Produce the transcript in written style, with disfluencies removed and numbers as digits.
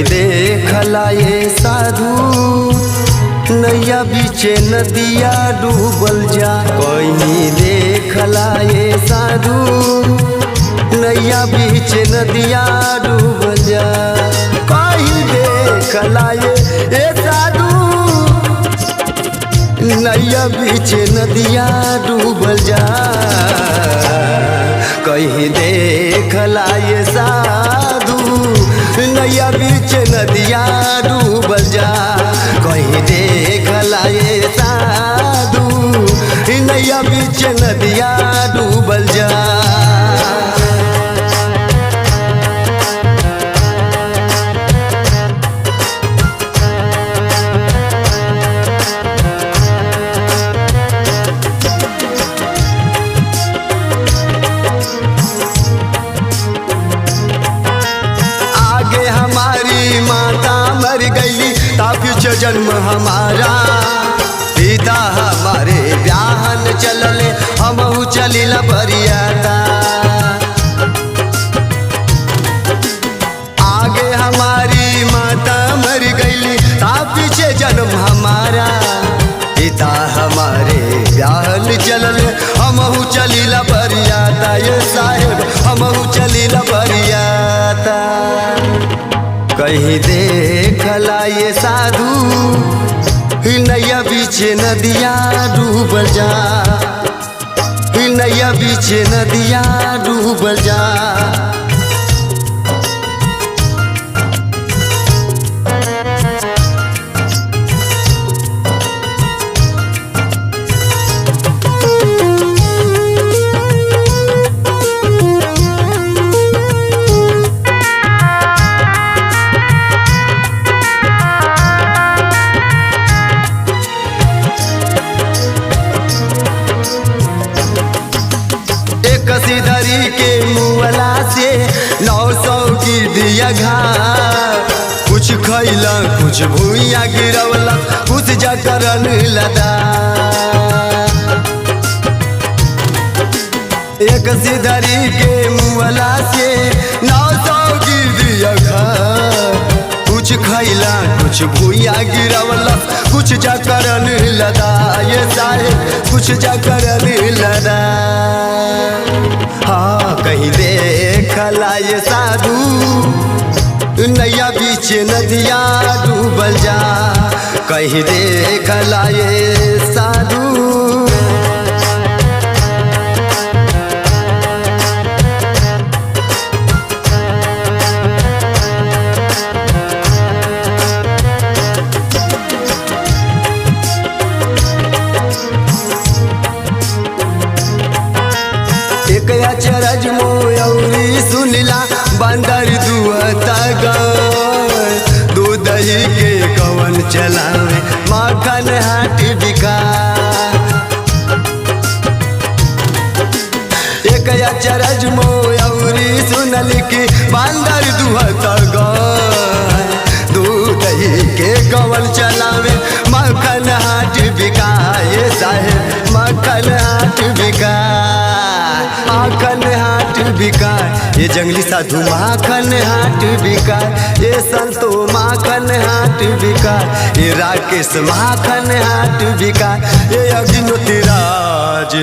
देखला ये साधु नैया बीचे नदिया डूबल जा। कहीं देखला ये साधु नैया बीचे नदिया डूबल जा। कहीं देखला ये साधु नैया बीचे नदिया डूबल जा। कहीं देखला ये साधु नैया बीचे नदिया डूबल जा। कहीं देखला ये साधु नैया बीचे नदिया डूबल जा। मर गई तापीच जन्म हमारा पिता हमारे ब्याहन चलले हमहु चलिला बरियाता। आगे हमारी माता मर गई तापीच जन्म हमारा पिता हमारे ब्याहन चलले हमहु चलिला बरियाता। ये साहेब हमहु चलिला बरियाता। कहीं देखला ये साधु नैया बीचे नदिया डूबल जा। नैया बीचे नदिया डूबल जा। कसीधरी के मुअला से 900 की दिया घाट। कुछ खैला कुछ भूया गिरवला कुछ जकरन लदा। एक सीधरी के मुअला से 900 की दिया घाट। कुछ खैला कुछ भूया गिरवला कुछ जकरन लदा। ये सारे कुछ जकरन लदा। हाँ कहीं देखला ये साधु नैया बीचे नदिया डूबल जा। कहीं देखला ये साधु एक अचरज मोयौरी सुनला बंदर दुअता गन। दूध ही के कवन चलावे माखन हाट बिका। एक अचरज मोयौरी सुनल की बंदर दुअता गन। दूध ही के कवन चलावे माखन हाट बिका। ये साहेब माखन हाट बिका। माखन हाट बिका। ये जंगली साधु माखन हाट बिका। ये संतो माखन हाट बिका। ये राकेश माखन हाट बिका। ये अग्निहोत्री राज